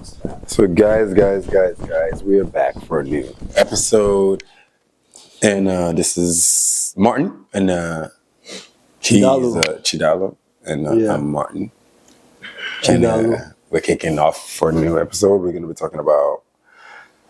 So guys, we are back for a new episode, and this is Martin, and he's Chidalo. Chidalo, and Yeah. I'm Martin, Chidalo. and we're kicking off for a new episode. We're going to be talking about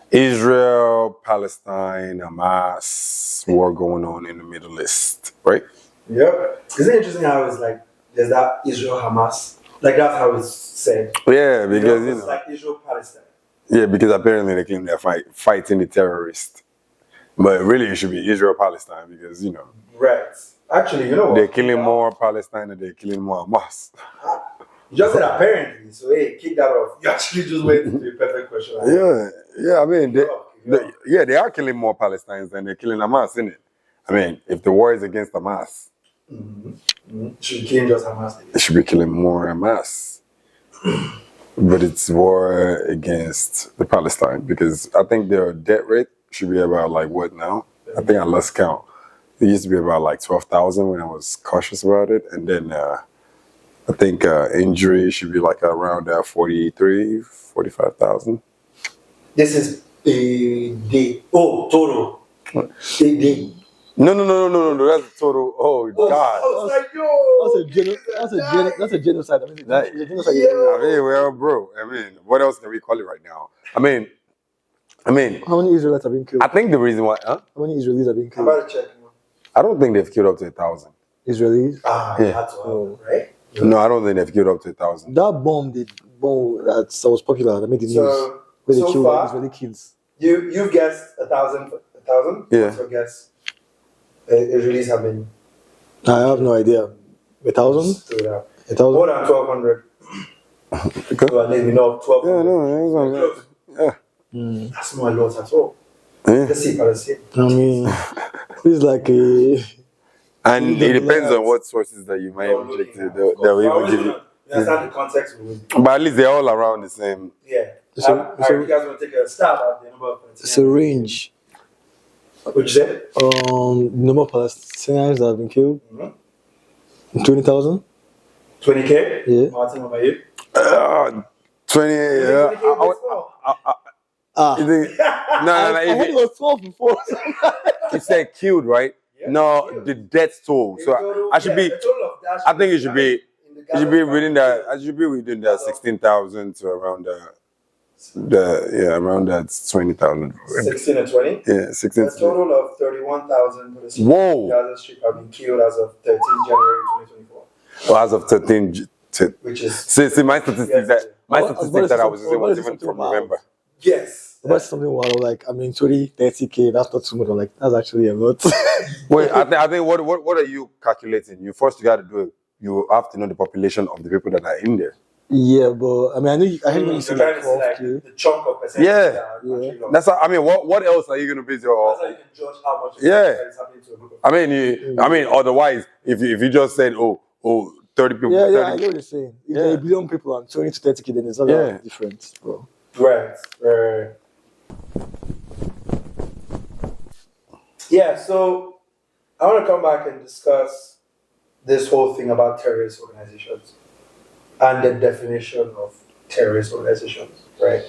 Israel, Palestine, Hamas, war going on in the Middle East, right? Yep. Isn't it interesting how it's like there's that Israel Hamas? Like that's how it's said. Yeah, because It's like Israel Palestine. yeah, because apparently they claim they're fighting the terrorists, but really it should be Israel Palestine because Right. Actually, you know what? they're killing more Palestine than they're killing more Hamas. You just said apparently, so hey, kick that off. You actually just went into the perfect question. Yeah. I mean, they are killing more Palestinians than they're killing Hamas, isn't it? I mean, if the war is against Hamas, Should be killing just Hamas. they should be killing more Hamas. But it's war against the Palestine because I think their death rate should be about like what now? I think I lost count. It used to be about like 12,000 when I was cautious about it, and then I think injury should be like around 45,000. This is a day. Oh, total. A day. No. That's total. Oh God. I was like, yo. That's a genocide. I mean, That- it's a genocide. Yeah. I mean, well, bro. I mean, what else can we call it right now? I mean, How many Israelites have been killed? I think the reason why, How many Israelis have been I'm killed? about to check. I don't think they've killed up to 1,000. Israelis. Yeah. That's all, right? No, I don't think they've killed up to 1,000. That bomb that was popular, that made the news. So, Where they so killed far, Israeli kids. you've guessed 1,000. Yeah. What's your guess? Israelis have been I have no idea. 1,000? stood out. 1,000? More than 1,200. Okay. So at least we know 1,200. Yeah, no, yeah. That's not a lot at all. Yeah. Let's see. I mean, it's like a... And it depends on what sources that you might object to. They'll even give you. You understand the context? But at least they're all around the same. Yeah. So- you guys want to take a stab at the number of Palestinians? It's a range. What you say? The number of Palestinians that have been killed, 20,000. 20K? Yeah. Martin, what about you? 20. Yeah. 20K You think- No. I heard it was 12 before. You said killed, right? Yeah, No, killed. the death toll. So I should be. The total of that I think it should be. in the It should be Gaza within that. I should be within that 16,000 to around around that 20,000. 16 and 20. Yeah, 16. A total of 31,000 Palestinians Whoa. in Gaza Strip have been killed as of 13 January 2024, Well, as of 13. which is See, my statistics Yes. that I was using was even from November. yes. That's something wild. Like, I mean, 20, 30K, that's not too much. I'm like, that's actually a lot. Wait, I think what are you calculating? You got to do it. You have to know the population of the people that are in there. Yeah, but I mean, I heard when you said You're like trying to see 12K. like the chunk of percentage. Yeah. that are Yeah. actually lost. That's how, I mean, what else are you going to base your? That's how you can judge how much Yeah. is happening to a group of I mean, otherwise, if you just said, 30 people, Yeah, 30, I get what you're saying. If there are Yeah. a billion people and 20 to 30K, then it's not Yeah. that different, bro. Right. Yeah, so I want to come back and discuss this whole thing about terrorist organizations and the definition of terrorist organizations, right?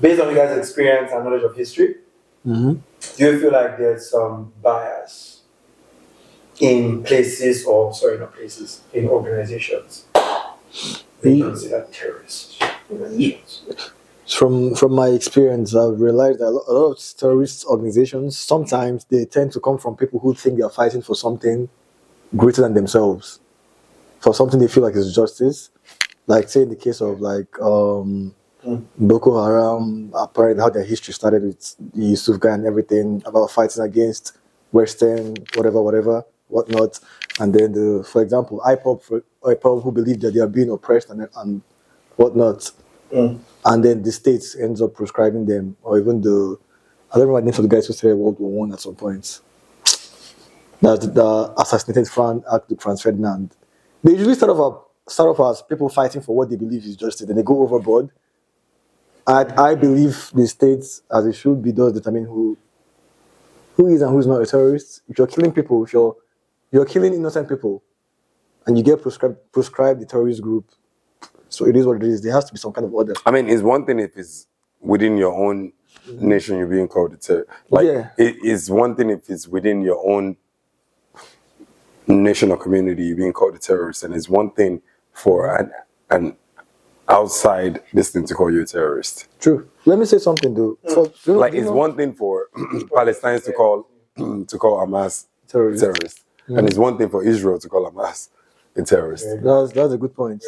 Based on you guys' experience and knowledge of history, Mm-hmm. do you feel like there's some bias in in organizations they consider terrorist organizations? From my experience, I've realized that a lot of terrorist organizations, sometimes they tend to come from people who think they're fighting for something greater than themselves, for something they feel like is justice. Like, say, in the case of like Boko Haram, apparently how their history started with Yusuf Guy and everything about fighting against Western whatnot, and then for example IPOB who believe that they are being oppressed and whatnot. And then the states ends up prescribing them, or even I don't remember the names of the guys who started World War I at some point. That's the assassinated Archduke Franz Ferdinand. They usually start off as people fighting for what they believe is justice, then they go overboard. I believe the states, as it should be, does determine who is and who is not a terrorist. If you're killing people, if you're killing innocent people, and you get prescribed the terrorist group, So it is what it is. There has to be some kind of order. I mean, it's one thing if it's within your own nation you're being called a terrorist. Like, Yeah. it is one thing if it's within your own nation or community you're being called a terrorist, and it's one thing for an outside this thing to call you a terrorist. True. Let me say something though. Like, it's one thing for Palestinians to call Hamas Terrorist. terrorist, and it's one thing for Israel to call Hamas a terrorist. That's a good point.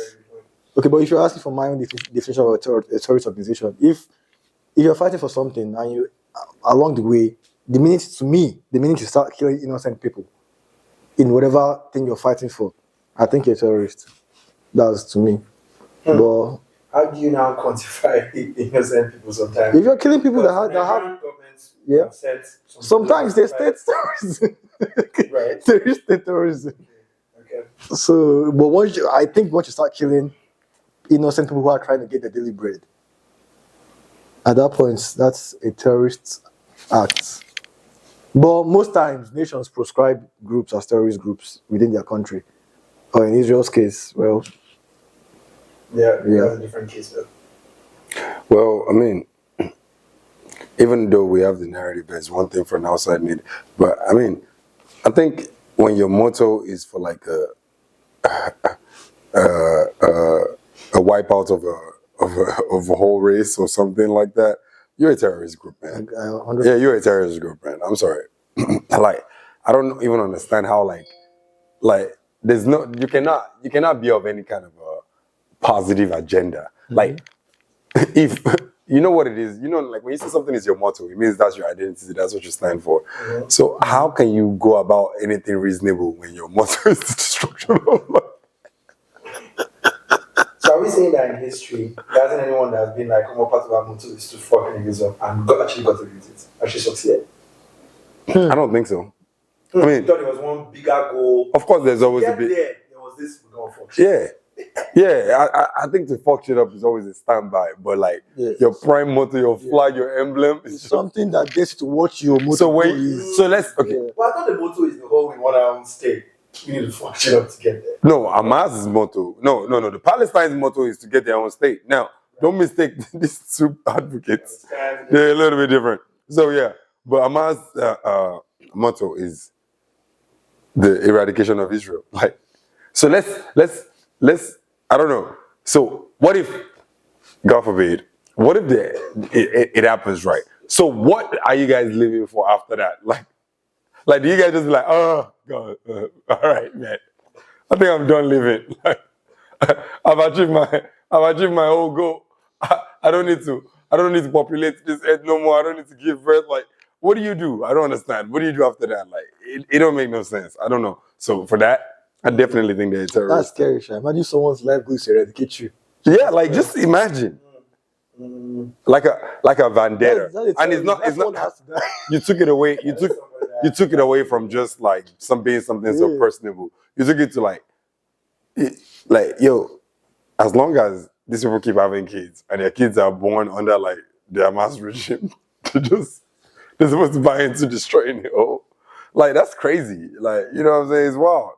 Okay, but if you're asking for my own definition of a terrorist organization, if you're fighting for something and you along the way, the minute you start killing innocent people in whatever thing you're fighting for, I think you're a terrorist. That's to me. But how do you now quantify innocent people sometimes? if you're killing people that have governments Yeah. have said sometimes they state terrorism. Right. There is state terrorism. Okay. So, but once you start killing innocent people who are trying to get their daily bread, at that point, that's a terrorist act. But most times, nations proscribe groups as terrorist groups within their country. Or in Israel's case, well, Yeah, that's a different case though. Well, I mean, even though we have the narrative, there's one thing for an outside need. But I mean, I think when your motto is for like a wipeout of a whole race or something like that, you're a terrorist group, man. Yeah, you're a terrorist group, man. I'm sorry. Like, I don't even understand how like there's no you cannot be of any kind of a positive agenda. Like, if you know what it is, like when you say something is your motto, it means that's your identity, that's what you stand for. So how can you go about anything reasonable when your motto is the destruction of life? So are we saying that in history, there hasn't anyone that has been like, part of our motto is to fuck niggas up and actually got to use it, actually succeeded? I don't think so. I mean, thought it was one bigger goal. Of course, there's always a bit. There was this we're gonna fuck shit. Yeah. I think to fuck shit up is always a standby, but like your prime motto, your flag, your emblem is something that gets to watch your motto. So let's okay. Well, I thought the motto is the whole we want our own state. We need to fuck shit up to get there. No, Hamas's motto. No. The Palestine's motto is to get their own state. Now, don't mistake these two advocates. They're a little bit different. So yeah, but Hamas's motto is the eradication of Israel. Like, so let's I don't know. So what if, God forbid, what if it happens, right? So what are you guys living for after that? Like do you guys just be like, oh God, all right, man, I think I'm done living. Like, I've achieved my whole goal. I don't need to populate this earth no more. I don't need to give birth. Like, what do you do? I don't understand. What do you do after that? Like, it don't make no sense. I don't know. So for that, I definitely think they're terrorists. That's scary, Sha. Imagine someone's life goes to eradicate you. Yeah, like just imagine. Like a vendetta. And it's not you took it away. You took it away from just like something so personable. You took it to like yo, as long as these people keep having kids and their kids are born under like the Hamas regime, they're supposed to buy into destroying it all. Like, that's crazy. Like, you know what I'm saying? It's wild.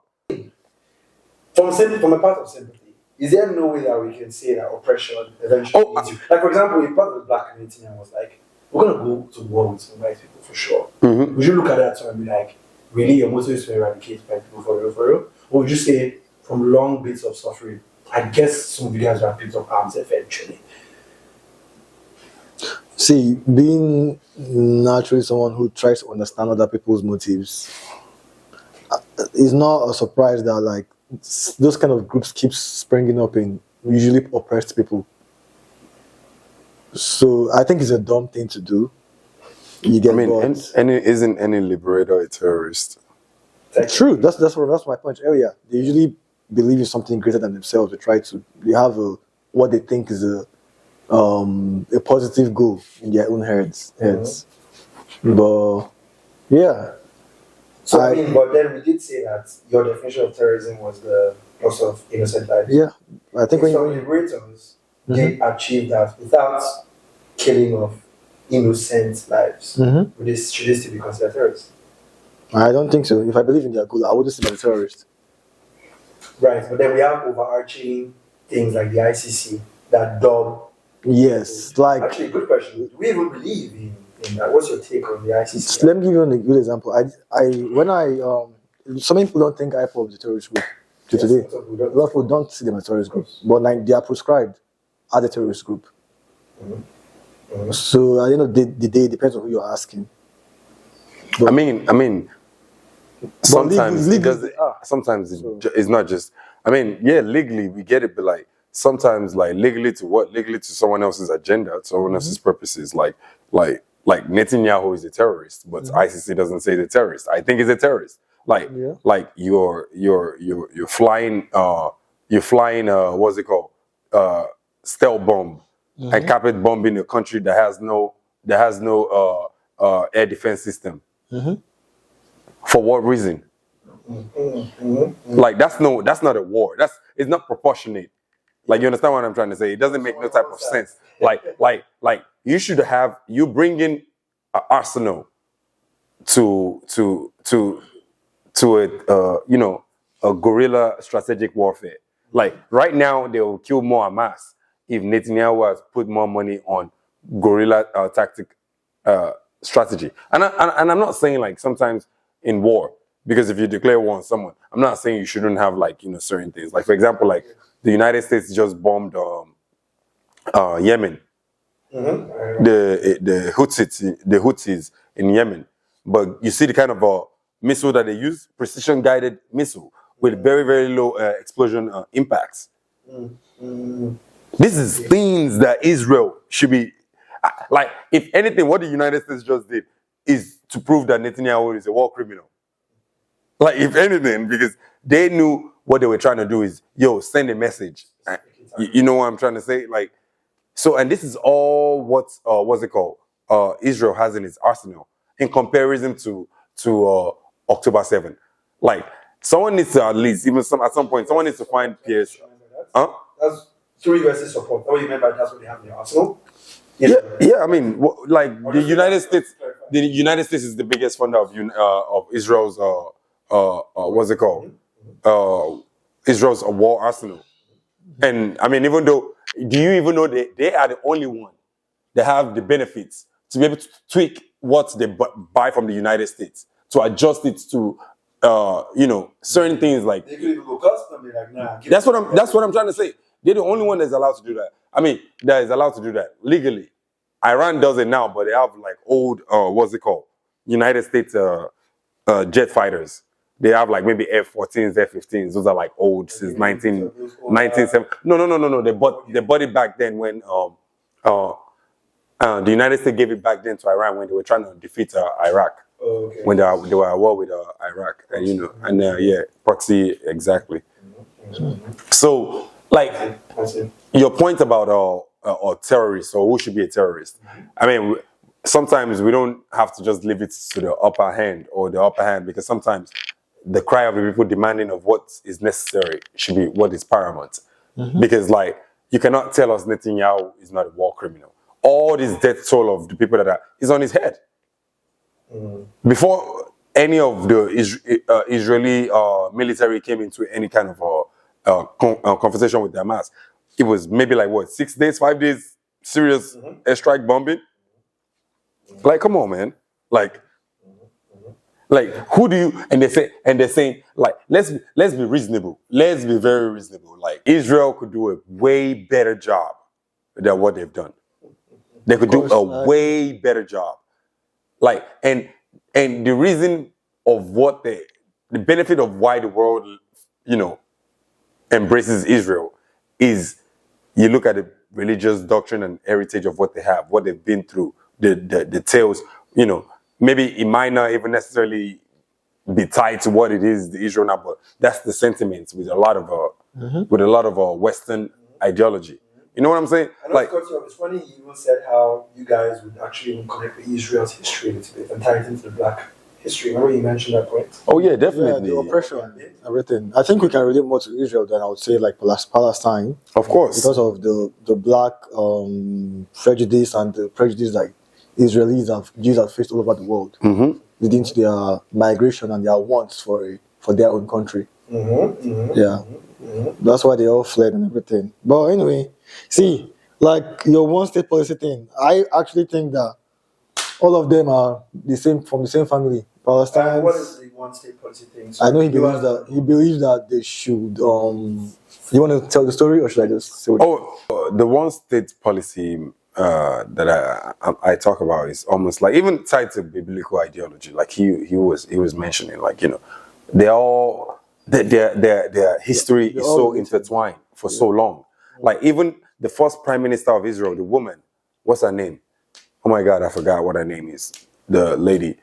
From a part of sympathy, is there no way that we can say that oppression eventually leads you? Like, for example, if part of the black community was like, we're going to go to war with some white people for sure. Mm-hmm. Would you look at that and be like, really, your motto is to eradicate white people for real? Or would you say, from long bits of suffering, I guess some of you guys have picked up arms eventually? See, being naturally someone who tries to understand other people's motives, it's not a surprise that like those kind of groups keep springing up in usually oppressed people. So I think it's a dumb thing to do. You get isn't any liberator a terrorist? True. That's my point earlier. They usually believe in something greater than themselves. They have what they think is a positive goal in their own heads. Mm-hmm. But yeah. So but then we did say that your definition of terrorism was the loss of innocent lives. Yeah, I think when liberators did achieve that without killing of innocent lives, should they still be considered terrorists? I don't think so. If I believe in their goal, I wouldn't say they're a terrorist. Right, but then we have overarching things like the ICC that dub. Yes, like Actually, good question. Do we even believe in that? What's your take on the ICC? let me give you a good example. Some people don't think IPOB is a terrorist group. To Yes, today, a lot of people a don't. lot of people don't see them as a terrorist group, but like they are prescribed as a terrorist group. So at the end of the day, it depends on who you're asking. I mean, sometimes legally, it does. Sometimes it's not just. I mean, yeah, legally we get it, but like sometimes, like legally to what? Legally to someone else's agenda, to someone else's purposes. Like Netanyahu is a terrorist, but ICC doesn't say he's a terrorist. I think he's a terrorist. Like you're flying what's it called? Stealth bomb and carpet bombing a country that has no air defense system. For what reason? Like that's not a war. It's not proportionate. Like you understand what I'm trying to say? It doesn't make no type of sense. Like you bring in an arsenal to a guerrilla strategic warfare. Like right now they will kill more Hamas if Netanyahu has put more money on guerrilla tactic strategy. And I'm not saying like sometimes in war, because if you declare war on someone, I'm not saying you shouldn't have like certain things. Like for example, like the United States just bombed Yemen, the Houthis in Yemen. But you see the kind of missile that they use, precision guided missile with very very low explosion impacts. This is things that Israel should be like. If anything, what the United States just did is to prove that Netanyahu is a war criminal. Like, if anything, because they knew what they were trying to do is, send a message. You know what I'm trying to say? Like, so, and this is all what's it called? Israel has in its arsenal in comparison to October 7th. Like, someone needs to at least, at some point, someone needs to find Pierce. Huh? That's three versus support. What do you mean by that's what they have in their arsenal? Yeah. I mean, like the United States is the biggest funder of Israel's what's it called? Israel's war arsenal. And I mean, do you even know they are the only one that have the benefits to be able to tweak what they buy from the United States to adjust it to certain things like. They could even go custom. Like, nah. That's what I'm trying to say. They're the only one that's allowed to do that. I mean, that is allowed to do that legally. Iran does it now, but they have like old what's it called? United States jet fighters. They have like maybe F-14s, F-15s. Those are like old since 1970. No. They bought it back then when the United States gave it back then to Iran when they were trying to defeat Iraq. Okay. When they were at war with Iraq, and proxy exactly. So, like your point about or terrorists or who should be a terrorist. I mean, sometimes we don't have to just leave it to the upper hand because sometimes the cry of the people demanding of what is necessary should be what is paramount. Because like you cannot tell us Netanyahu is not a war criminal. All this death toll of the people that is on his head. Before any of the Israeli military came into any kind of conversation with Hamas, it was maybe like 6 days, 5 days serious airstrike bombing. Like, come on, man. Like who do you? And they're saying like let's be reasonable. Let's be very reasonable. Like Israel could do a way better job than what they've done. They could do a way better job. Like and the reason of what the benefit of why the world embraces Israel is you look at the religious doctrine and heritage of what they have, what they've been through, the tales. Maybe it might not even necessarily be tied to what it is the Israel now, but that's the sentiment with a lot of Western ideology. You know what I'm saying? I know it's funny you even said how you guys would actually even connect with Israel's history a little bit and tie it into the black history. Remember you mentioned that point? Oh yeah, definitely. Yeah, the oppression, everything. I think we can relate more to Israel than I would say like Palestine. Of course. Because of the black prejudice and the prejudice that Jews have faced all over the world, leading to their migration and their wants for their own country. Yeah. That's why they all fled and everything. But anyway, see, like your one state policy thing, I actually think that all of them are the same from the same family. Palestine. What is the one state policy thing? I know he You believes are- that they should. You want to tell the story, or should I just say? The one state policy that I talk about is almost like even tied to biblical ideology. Like he was mentioning, like they're all their history is all so related. intertwined for so long. Like even the first prime minister of Israel, the woman, what's her name? Oh my God, I forgot what her name is. The lady.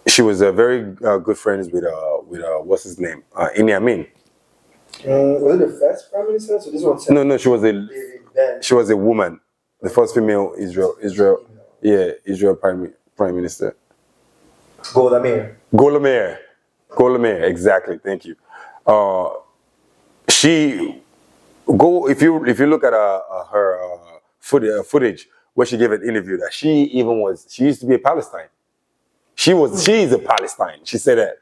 She was a very good friends with what's his name? Idi Amin. was it the first prime minister? So this one said No, she was a woman, the first female Israel, Israel prime minister. Golda Meir. Golda Meir, exactly. Thank you. If you look at her footage where she gave an interview that she used to be a Palestine. She is a Palestine. She said that.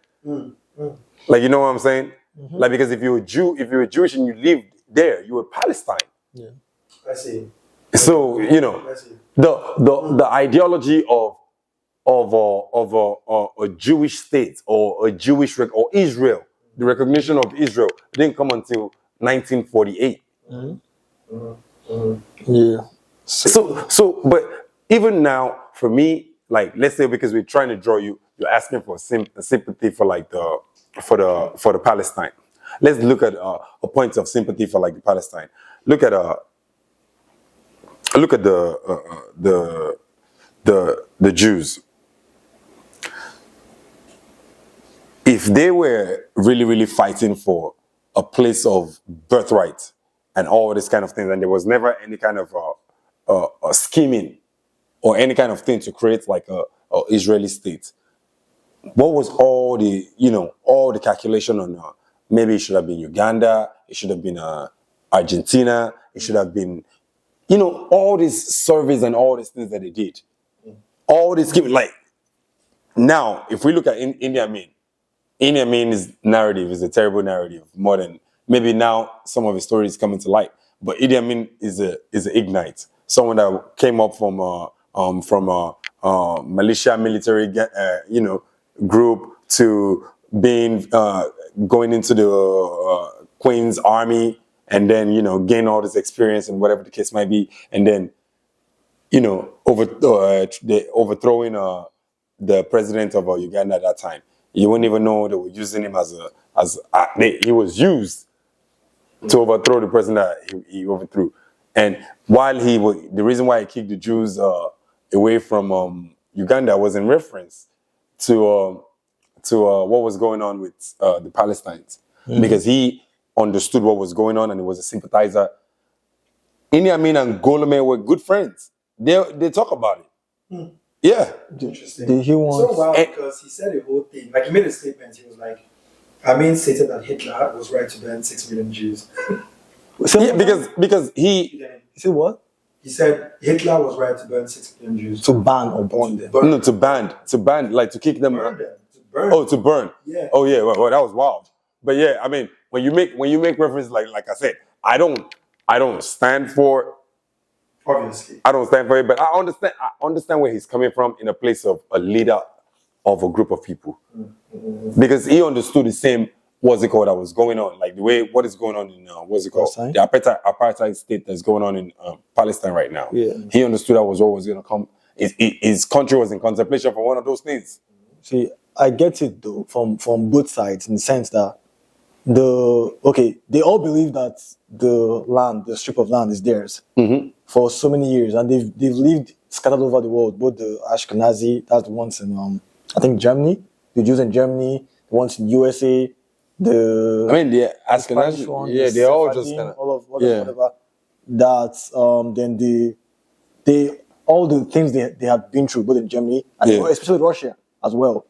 Like, you know what I'm saying? Like, because if you're Jewish and you lived there, you were Palestine. Yeah. I see. So I see. the ideology of a Jewish state or a Jewish or Israel, the recognition of Israel didn't come until 1948. Yeah. So, but even now, for me, like, let's say because we're trying to draw you're asking for sympathy for like for the Palestine. Let's look at a point of sympathy for like the Palestine. Look at the Jews. If they were really, really fighting for a place of birthright and all this kind of things, and there was never any kind of scheming or any kind of thing to create like a Israeli state, what was all the calculation on maybe it should have been Uganda, it should have been Argentina, it should have been all these surveys and all these things that they did, all this like now if we look at Idi Amin's narrative is a terrible narrative, more than maybe now some of his stories coming to light. But Idi Amin is an ignite, someone that came up from militia military group to being going into the Queen's army and then gain all this experience and whatever the case might be, and then overthrowing the president of Uganda at that time. You wouldn't even know they were using him he was used to overthrow the president that he overthrew. And while the reason why he kicked the Jews away from Uganda was in reference to what was going on with the Palestinians, because he understood what was going on and he was a sympathizer. Idi Amin and Golda Meir were good friends. They talk about it. Yeah. Interesting. Did he want? So wow, because he said a whole thing. Like he made a statement. He was like, Amin stated that Hitler was right to ban 6 million Jews. Yeah, because he said what? He said Hitler was right to burn 6 million Jews. To ban or burn them? No, to ban, like to kick them. Burn them. To burn. Oh, to burn. Yeah. Oh yeah. Well, that was wild. But yeah, I mean, when you make reference like I said, I don't stand for. Obviously. I don't stand for it, but I understand where he's coming from in a place of a leader of a group of people, because he understood the same that was going on, like the way what is going on in Palestine? the apartheid state that's going on in Palestine right now. Yeah. He understood that was what was going to come. His country was in contemplation for one of those things. See, I get it though from both sides in the sense that they all believe that the strip of land is theirs for so many years, and they've lived scattered over the world. Both the Ashkenazi, that's the ones in I think Germany, the Jews in Germany, the ones in USA, the Spanish Ashkenazi, ones, yeah, they're all just kind of whatever. That then they all the things they had been through, both in Germany and especially Russia as well.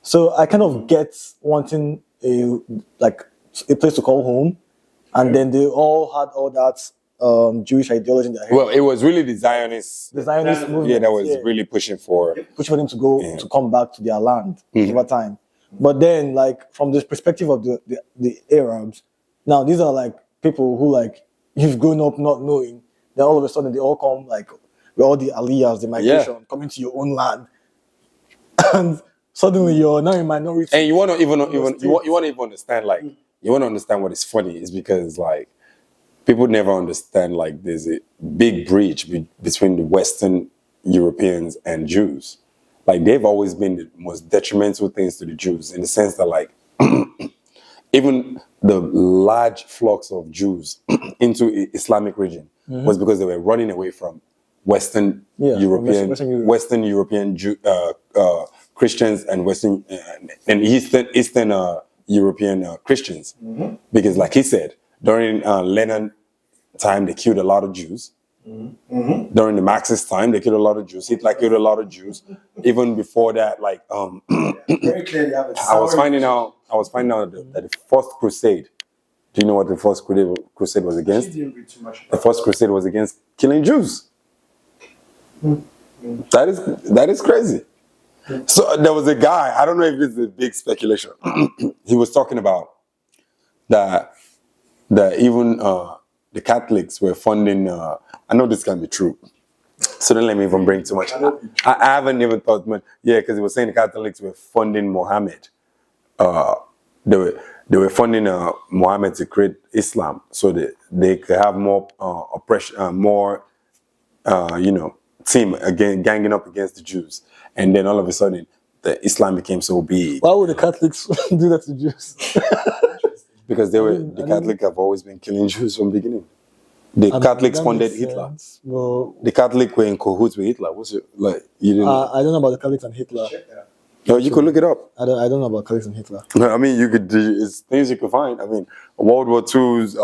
So I kind of get wanting a place to call home, and then they all had all that Jewish ideology in their head. Well, it was really the Zionist movement, that was really pushing for them to go to come back to their land over time. But then, like from the perspective of the Arabs, now these are like people who like you've grown up not knowing. Then all of a sudden they all come like with all the aliyahs, the migration coming to your own land, and suddenly you're now a minority. And you want to even state. you want to even understand, like, you want to understand what is funny is because, like, people never understand, like, there's a big breach between the Western Europeans and Jews. Like, they've always been the most detrimental things to the Jews, in the sense that, like, even the large flocks of Jews into Islamic region was because they were running away from Western European, Western European Christians and Western and Eastern European Christians, because, like he said, during Lenin time they killed a lot of Jews. During the Marxist time, they killed a lot of Jews. Hitler killed a lot of Jews. Even before that, like, very clearly, I was finding out that the First Crusade. Do you know what the First Crusade was against? didn't read too much. The First Crusade was against killing Jews. That is crazy. So there was a guy. I don't know if this is a big speculation. He was talking about that even the Catholics were funding. I know this can be true, so don't let me even bring too much. I haven't even thought much. Yeah, because he was saying the Catholics were funding Mohammed. They were funding Mohammed to create Islam, so that they could have more oppression, more team again ganging up against the Jews. And then all of a sudden, the Islam became so big. Why would the Catholics do that to Jews? Because the Catholics have always been killing Jews from the beginning. The Catholics funded Hitler. Well, the Catholics were in cahoots with Hitler. What's it like? You didn't. I don't know about the Catholics and Hitler. No, you could look it up. I don't know about Catholics and Hitler. I mean, you could. It's things you could find. I mean, World War II's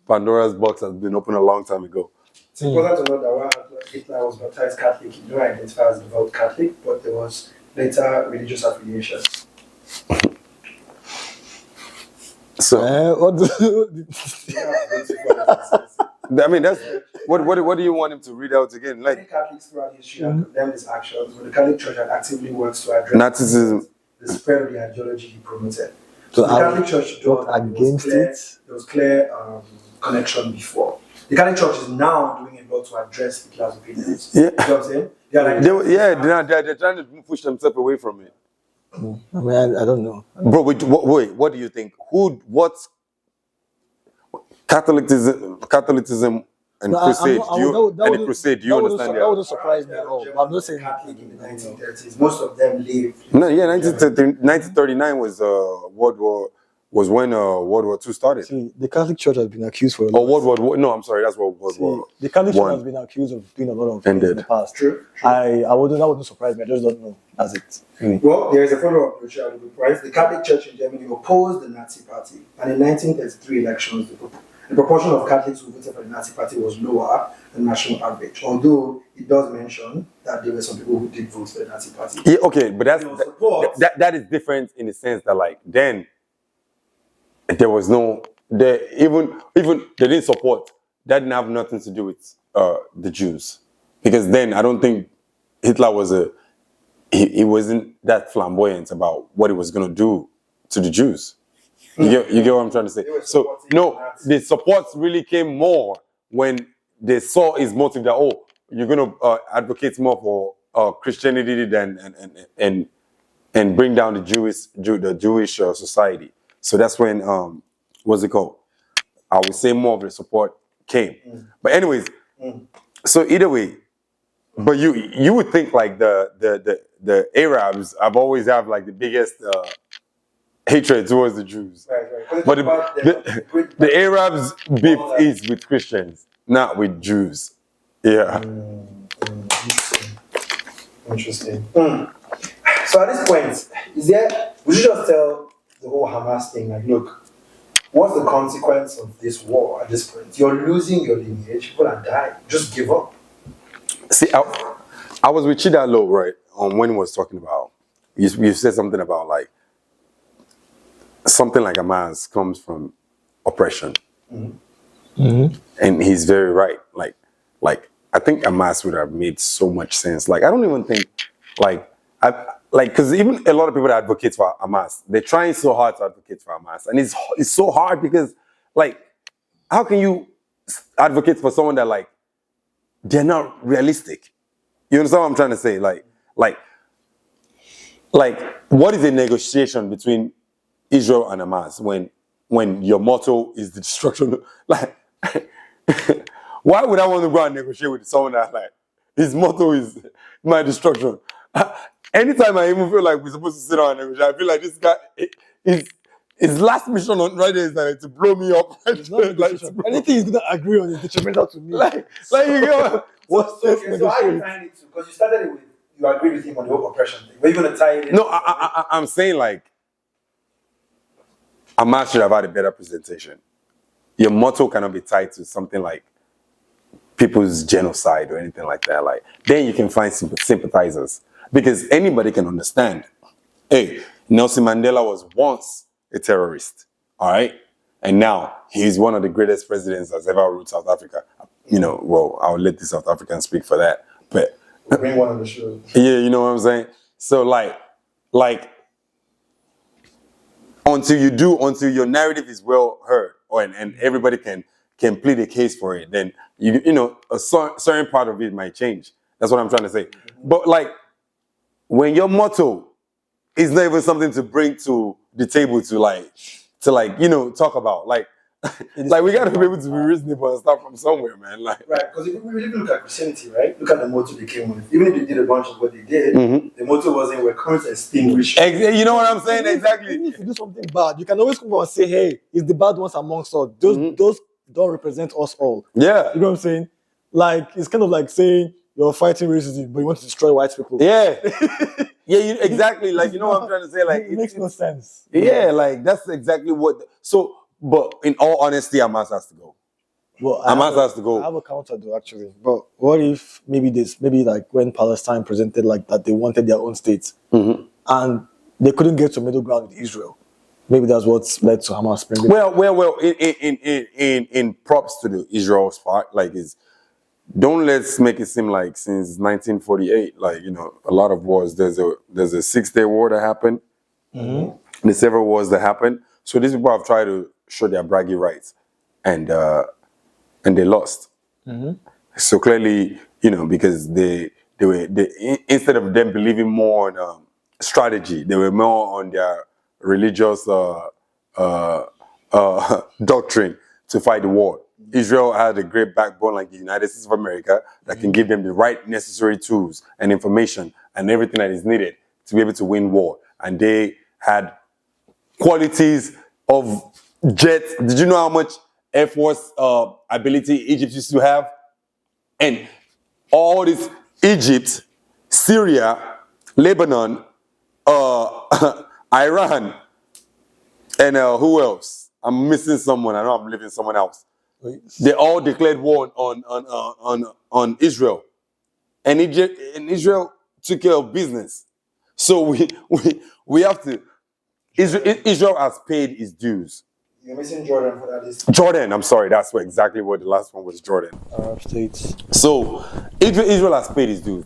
Pandora's box has been opened a long time ago. It's important to note that while Hitler was baptized Catholic, he did not identify as devout Catholic, but there was later religious affiliation. So, I mean, that's what do you want him to read out again? Like, many Catholics throughout history have condemned his actions, but the Catholic Church had actively worked to address Nazism, the spread of the ideology he promoted. So the Catholic Church against it. There was clear connection before. The Catholic Church is now doing a lot to address Hitler's opinions. Yeah. You know what I'm saying? They're trying to push themselves away from it. I mean, I don't know. Bro, wait, what do you think? What's Catholicism and Crusade? Do you understand that? Wouldn't surprise me at all. I'm not saying Catholic in the 1930s. Most of them lived. No, yeah, 1939 was when World War II started. See, the Catholic Church has been accused for a lot. No, I'm sorry, that's World War. The Catholic Church has been accused of doing a lot of things in the past. True. That wouldn't surprise me. I just don't know. That's it. Really. Well, there is a follow-up, which I would price. The Catholic Church in Germany opposed the Nazi Party, and in 1933 elections, the proportion of Catholics who voted for the Nazi Party was lower than national average. Although it does mention that there were some people who did vote for the Nazi Party. Yeah, okay, but that is different in the sense that, like, then there was even they didn't support. That didn't have nothing to do with the Jews, because then I don't think Hitler was he wasn't that flamboyant about what he was going to do to the Jews. You get what I'm trying to say? So no, the support really came more when they saw his motive that you're going to advocate more for Christianity and bring down the Jewish society. So that's when what's it called? I would say more of the support came. But anyways, so either way, but you would think like the Arabs have always have like the biggest hatred towards the Jews. Right. But the Arabs' beef is with Christians, not with Jews. Yeah. Interesting. So at this point, would you just tell the whole Hamas thing, like, look, what's the consequence of this war at this point? You're losing your lineage, people are dying. Just give up. See, I was with Chida Low, right, when he was talking about, you said something about, like, something like Hamas comes from oppression. And he's very right. Like I think Hamas would have made so much sense. Like, I don't even think, like, like, because even a lot of people that advocate for Hamas, they're trying so hard to advocate for Hamas, and it's so hard because, like, how can you advocate for someone that, like, they're not realistic? You understand what I'm trying to say? Like, what is a negotiation between Israel and Hamas when your motto is the destruction? Like, why would I want to go and negotiate with someone that, like, his motto is my destruction? Anytime I even feel like we're supposed to sit down and negotiate, I feel like this guy, his last mission on right there is like to blow me up. It's not negotiation. Anything he's gonna agree on is detrimental to me. like you know, So how you find it too? Because you started it with you agree with him on the whole oppression thing. Were you gonna tie it in? no, I'm saying, like, Hamas should have had a better presentation. Your motto cannot be tied to something like people's genocide or anything like that. Like, then you can find sympathizers, because anybody can understand. Hey, Nelson Mandela was once a terrorist, all right, and now he's one of the greatest presidents that's ever ruled South Africa. You know, well, I'll let the South Africans speak for that, but We'll bring one on the show. yeah, you know what I'm saying. So like until your narrative is well heard, and everybody can plead a case for it, then you know a certain part of it might change. That's what I'm trying to say. But, like, when your motto is not even something to bring to the table to you know, talk about, like like, we gotta be able to be reasonable and start from somewhere, man. Like, Right, because if we really look at Christianity, right? Look at the motto they came with. Even if they did a bunch of what they did, the motto wasn't "we're coming to extinguish." you know what I'm saying? Exactly. Even if you do something bad, you can always come and say, "Hey, it's the bad ones amongst us. Those don't represent us all." Yeah. You know what I'm saying? Like, it's kind of like saying you're fighting racism, but you want to destroy white people. Yeah. Yeah, exactly. Like, you know what I'm trying to say? Like, it makes no sense. Yeah, like, that's exactly what. So, but in all honesty, Hamas has to go. Well, Hamas has to I go. have a counter though, actually. But what if maybe like when Palestine presented like that they wanted their own state and they couldn't get to middle ground with Israel? Maybe that's what's led to Hamas. Well. In props to the Israel's part, like, don't let's make it seem like since 1948, like, you know, a lot of wars. There's a 6-day war that happened. The several wars that happened. So these people have tried to show their braggy rights, and they lost. So clearly, you know, because they instead of them believing more on strategy, they were more on their religious doctrine to fight the war. Israel had a great backbone like the United States of America that can give them the right necessary tools and information and everything that is needed to be able to win war. And they had qualities of jets. Did you know how much Air Force ability Egypt used to have? And all this Egypt, Syria, Lebanon, Iran, and who else? I'm missing someone. I know I'm leaving someone else. They all declared war on Israel, and Israel took care of business. So we have to. Israel has paid its dues. You're missing Jordan for that list. Jordan, I'm sorry, exactly what the last one was. Jordan. Arab states. So Israel has paid its dues.